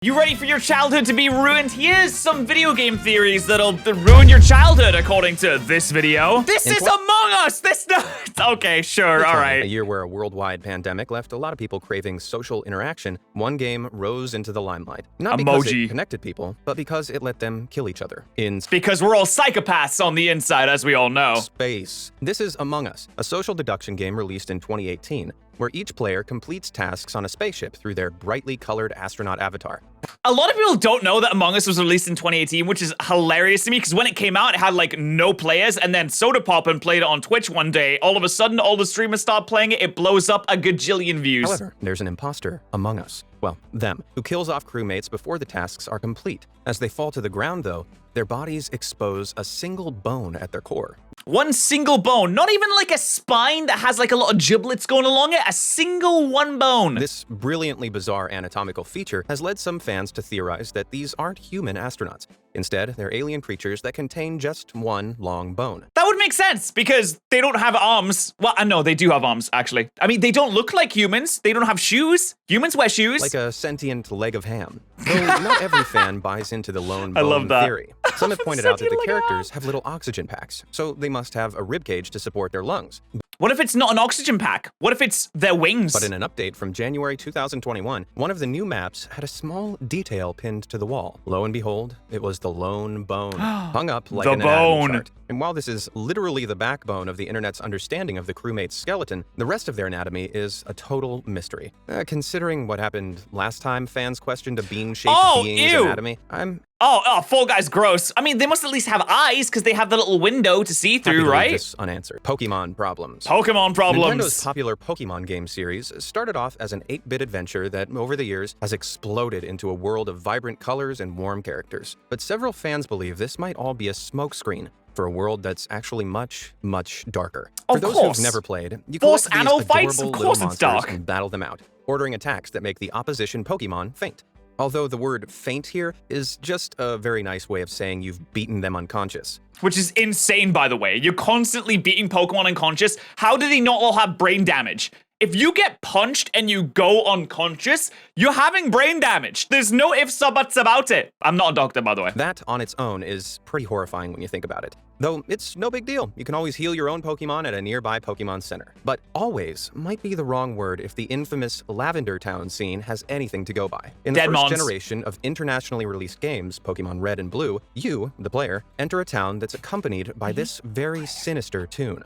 You ready for your childhood to be ruined? Here's some video game theories that'll ruin your childhood, according to this video. This is Among Us! Okay, sure, alright. A year where a worldwide pandemic left a lot of people craving social interaction, one game rose into the limelight. Not because it connected people, but because it let them kill each other. Because we're all psychopaths on the inside, as we all know. Space. This is Among Us, a social deduction game released in 2018, where each player completes tasks on a spaceship through their brightly colored astronaut avatar. A lot of people don't know that Among Us was released in 2018, which is hilarious to me, because when it came out, it had like no players, and then Soda Poppin played it on Twitch one day. All of a sudden, all the streamers start playing it, it blows up a gajillion views. However, there's an imposter among us. Well, them, who kills off crewmates before the tasks are complete. As they fall to the ground, though, their bodies expose a single bone at their core. One single bone, not even like a spine that has like a lot of giblets going along it, a single one bone. This brilliantly bizarre anatomical feature has led some fans to theorize that these aren't human astronauts. Instead, they're alien creatures that contain just one long bone. That would make sense, because they don't have arms. Well, no, they do have arms, actually. I mean, they don't look like humans. They don't have shoes. Humans wear shoes. Like a sentient leg of ham. Though not every fan buys into the lone bone theory. Some have pointed out that the characters have little oxygen packs, so they must have a ribcage to support their lungs. What if it's not an oxygen pack? What if it's their wings? But in an update from January 2021, one of the new maps had a small detail pinned to the wall. Lo and behold, it was the lone bone, hung up like an anatomy chart. And while this is literally the backbone of the internet's understanding of the crewmate's skeleton, the rest of their anatomy is a total mystery. Considering what happened last time fans questioned a bean-shaped being's anatomy, Oh, Fall Guys gross. I mean, they must at least have eyes, because they have the little window to see through, right? This unanswered. Pokemon problems. Pokemon problems. Nintendo's popular Pokemon game series started off as an 8-bit adventure that, over the years, has exploded into a world of vibrant colors and warm characters. But several fans believe this might all be a smokescreen for a world that's actually much, much darker. For those who've never played, you collect these adorable little monsters and battle them out, ordering attacks that make the opposition Pokemon faint. Although the word faint here is just a very nice way of saying you've beaten them unconscious. Which is insane, by the way. You're constantly beating Pokemon unconscious. How do they not all have brain damage? If you get punched and you go unconscious, you're having brain damage. There's no ifs or buts about it. I'm not a doctor, by the way. That on its own is pretty horrifying when you think about it. Though it's no big deal. You can always heal your own Pokemon at a nearby Pokemon Center. But always might be the wrong word if the infamous Lavender Town scene has anything to go by. In the first generation of internationally released games, Pokemon Red and Blue, you, the player, enter a town that's accompanied by this very sinister tune.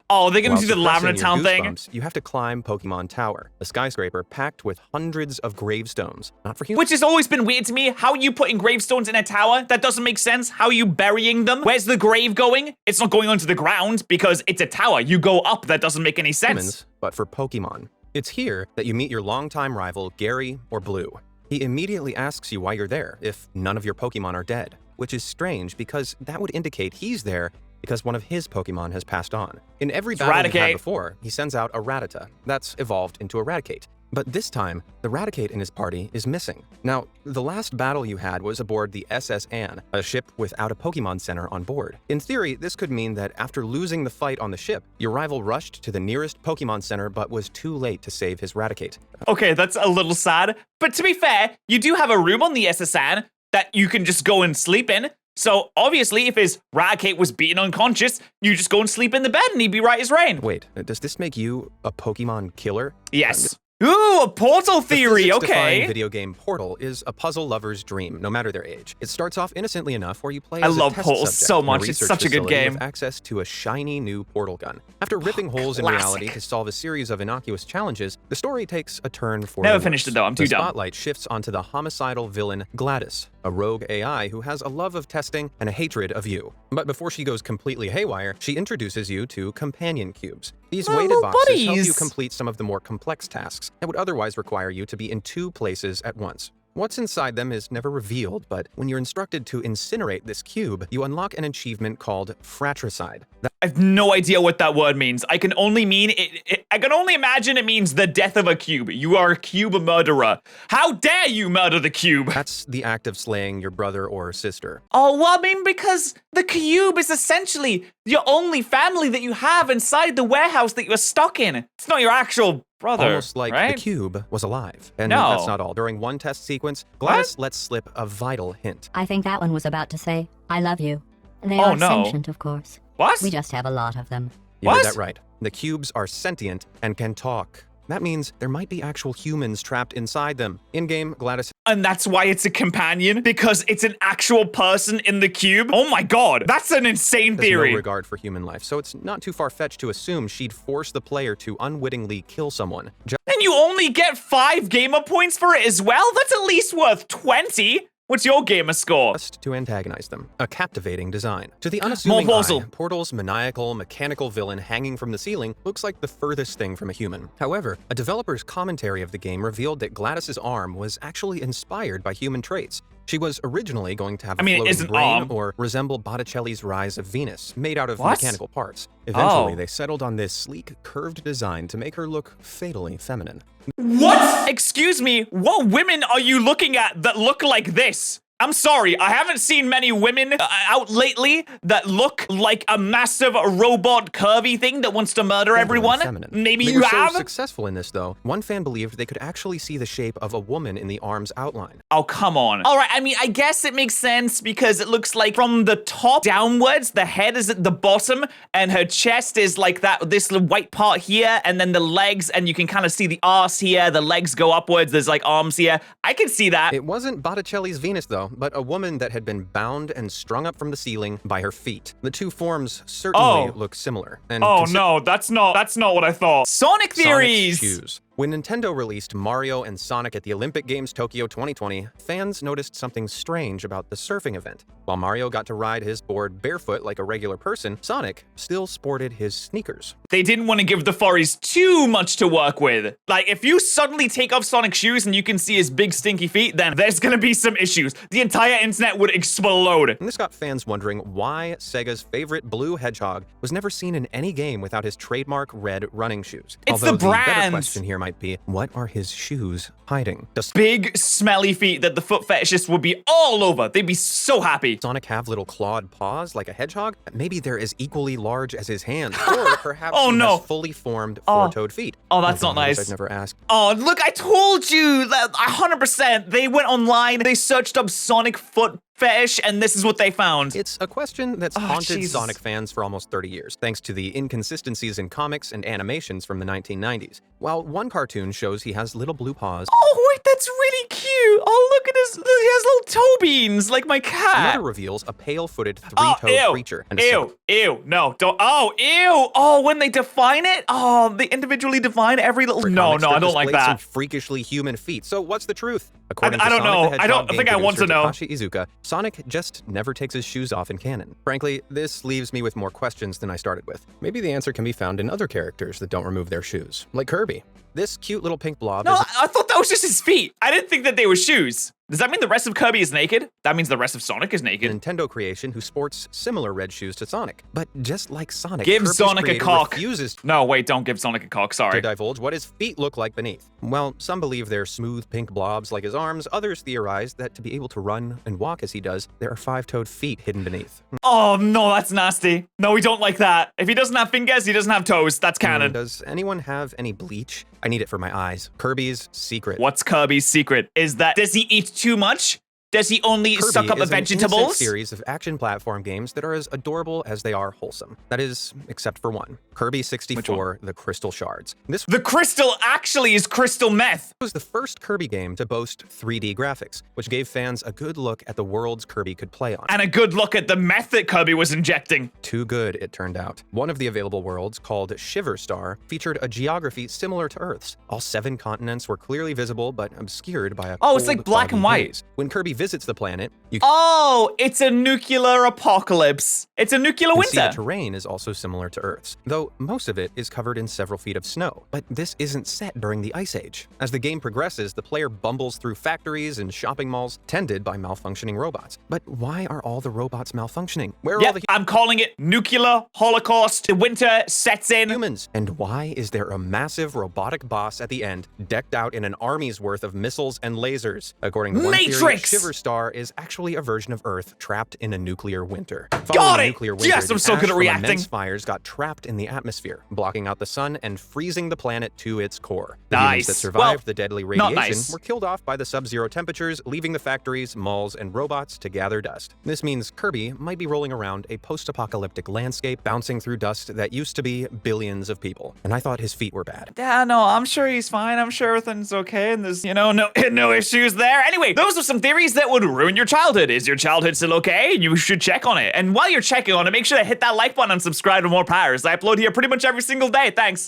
Oh, they're gonna do the Lavender Town thing? You have to climb Pokemon Tower, a skyscraper packed with hundreds of gravestones. Not for humans. Which has always been weird to me. How are you putting gravestones in a tower? That doesn't make sense. How are you burying them? Where's the grave going? It's not going onto the ground because it's a tower. You go up. That doesn't make any sense. Humans, but for Pokemon. It's here that you meet your longtime rival, Gary or Blue. He immediately asks you why you're there if none of your Pokemon are dead, which is strange because that would indicate he's there because one of his Pokemon has passed on. In every battle he's had before, he sends out a Rattata that's evolved into Eradicate. But this time, the Raticate in his party is missing. Now, the last battle you had was aboard the SS Anne, a ship without a Pokemon Center on board. In theory, this could mean that after losing the fight on the ship, your rival rushed to the nearest Pokemon Center but was too late to save his Raticate. Okay, that's a little sad. But to be fair, you do have a room on the SS Anne that you can just go and sleep in. So, obviously, if his Raticate was beaten unconscious, you just go and sleep in the bed and he'd be right as rain. Wait, does this make you a Pokemon killer? Yes. Ooh, a Portal theory, okay. The physics-defying video game Portal is a puzzle lover's dream, no matter their age. It starts off innocently enough where you play as a test Portal subject so much, in a it's such a good game. With access to a shiny new portal gun. After ripping holes in reality to solve a series of innocuous challenges, the story takes a turn for Never finished it though, I'm too dumb. The spotlight shifts onto the homicidal villain Gladys, a rogue AI who has a love of testing and a hatred of you. But before she goes completely haywire, she introduces you to companion cubes. These weighted boxes help you complete some of the more complex tasks that would otherwise require you to be in 2 places at once. What's inside them is never revealed, but when you're instructed to incinerate this cube, you unlock an achievement called fratricide. I have no idea what that word means. I can only imagine it means the death of a cube. You are a cube murderer. How dare you murder the cube? That's the act of slaying your brother or sister. Oh, well, I mean, because the cube is essentially your only family that you have inside the warehouse that you're stuck in. It's not your actual Brother, Almost like right? the cube was alive. And No. that's not all. During one test sequence, Gladys lets slip a vital hint. I think that one was about to say, I love you. They Oh, are no. sentient, of course. What? We just have a lot of them. You heard What? that right. The cubes are sentient and can talk. That means there might be actual humans trapped inside them. In-game, Gladys And that's why it's a companion? Because it's an actual person in the cube? Oh my god, that's an insane has theory. no regard for human life, so it's not too far-fetched to assume she'd force the player to unwittingly kill someone. And you only get 5 gamer points for it as well? That's at least worth 20. What's your gamer score? Just to antagonize them. A captivating design. To the unassuming More puzzle. eye, Portal's maniacal, mechanical villain hanging from the ceiling looks like the furthest thing from a human. However, a developer's commentary of the game revealed that Gladys's arm was actually inspired by human traits. She was originally going to have a it floating isn't brain arm. or resemble Botticelli's Rise of Venus, made out of What? mechanical parts. Eventually, Oh. they settled on this sleek, curved design to make her look fatally feminine. What? Excuse me, what women are you looking at that look like this? I'm sorry, I haven't seen many women out lately that look like a massive robot Kirby thing that wants to murder everyone. Feminine. Maybe They you were so have? successful in this, though, one fan believed they could actually see the shape of a woman in the arm's outline. Oh, come on. All right, I mean, I guess it makes sense because it looks like from the top downwards, the head is at the bottom and her chest is like this little white part here, and then the legs, and you can kind of see the arse here, the legs go upwards, there's like arms here. I can see that. It wasn't Botticelli's Venus, though, but a woman that had been bound and strung up from the ceiling by her feet. The two forms certainly look similar. And Oh no, that's not what I thought. Sonic Sonic's theories. shoes. When Nintendo released Mario and Sonic at the Olympic Games Tokyo 2020, fans noticed something strange about the surfing event. While Mario got to ride his board barefoot like a regular person, Sonic still sported his sneakers. They didn't want to give the furries too much to work with. Like, if you suddenly take off Sonic's shoes and you can see his big stinky feet, then there's gonna be some issues. The entire internet would explode. And this got fans wondering why Sega's favorite blue hedgehog was never seen in any game without his trademark red running shoes. It's Although the better brand. question here might be, what are his shoes hiding? Does Big, smelly feet that the foot fetishists would be all over. They'd be so happy. Sonic have little clawed paws like a hedgehog? Maybe they're as equally large as his hands, or perhaps Oh, he no. has fully formed four-toed feet. Oh, that's not God, nice. I've never asked. Oh, look, I told you that 100%. They went online, they searched up Sonic foot fetish, and this is what they found. It's a question that's haunted Jesus. Sonic fans for almost 30 years, thanks to the inconsistencies in comics and animations from the 1990s. While one cartoon shows he has little blue paws, Oh, wait, that's really cute. Oh, look at his, he has little toe beans, like my cat. another reveals a pale-footed, Oh, three-toed creature. And a symbol. ew, no, don't, oh, ew, oh, when they define it, oh, they individually define every little, For no, comics, no, I they're don't like displayed that. some freakishly human feet. So what's the truth? According I to don't Sonic know. the I Hedgehog don't game think I want producer to know. Takashi Iizuka, Sonic just never takes his shoes off in canon. Frankly, this leaves me with more questions than I started with. Maybe the answer can be found in other characters that don't remove their shoes, like Kirby. This cute little pink blob No, is I thought that was just his feet. I didn't think that they were shoes. Does that mean the rest of Kirby is naked? That means the rest of Sonic is a naked. Nintendo creation who sports similar red shoes to Sonic. But just like Sonic, Give Kirby's Sonic a creator cock. refuses No, wait, don't give Sonic a cock, to sorry. divulge what his feet look like beneath. Well, some believe they're smooth pink blobs like his arms. Others theorize that to be able to run and walk as he does, there are five-toed feet hidden beneath. Oh, no, that's nasty. No, we don't like that. If he doesn't have fingers, he doesn't have toes. That's canon. Does anyone have any bleach? I need it for my eyes. Kirby's secret. What's Kirby's secret? Is that, does he eat too much? Does he only Kirby suck up the is an innocent vegetables? series of action platform games that are as adorable as they are wholesome. That is, except for one. Kirby 64, The Crystal Shards. This The crystal actually is crystal meth. was the first Kirby game to boast 3D graphics, which gave fans a good look at the worlds Kirby could play on. And a good look at the meth that Kirby was injecting. Too good, it turned out. One of the available worlds, called Shiver Star, featured a geography similar to Earth's. All 7 continents were clearly visible, but obscured by a Oh, it's cold, like black foggy and white. haze. When Kirby visits the planet, you Oh, it's a nuclear apocalypse. It's a nuclear can see the winter. terrain is also similar to Earth's, though most of it is covered in several feet of snow. But this isn't set during the Ice Age. As the game progresses, the player bumbles through factories and shopping malls tended by malfunctioning robots. But why are all the robots malfunctioning? Where are all Yep, the I'm calling it nuclear holocaust. The winter sets in. humans? And why is there a massive robotic boss at the end, decked out in an army's worth of missiles and lasers? According to one theory, Matrix! Shiver Silver Star is actually a version of Earth trapped in a nuclear winter. Got Following it! the nuclear winter, Yes, I'm the so ash good at from reacting. immense fires got trapped in the atmosphere, blocking out the sun and freezing the planet to its core. The humans that Nice. survived Well, the deadly not radiation nice. were killed off by the sub-zero temperatures, leaving the factories, malls, and robots to gather dust. This means Kirby might be rolling around a post-apocalyptic landscape, bouncing through dust that used to be billions of people. And I thought his feet were bad. Yeah, no, I'm sure he's fine. I'm sure everything's okay, and there's, no issues there. Anyway, those are some theories that would ruin your childhood. Is your childhood still okay? You should check on it. And while you're checking on it, make sure to hit that like button and subscribe to more patterrz. I upload here pretty much every single day. Thanks.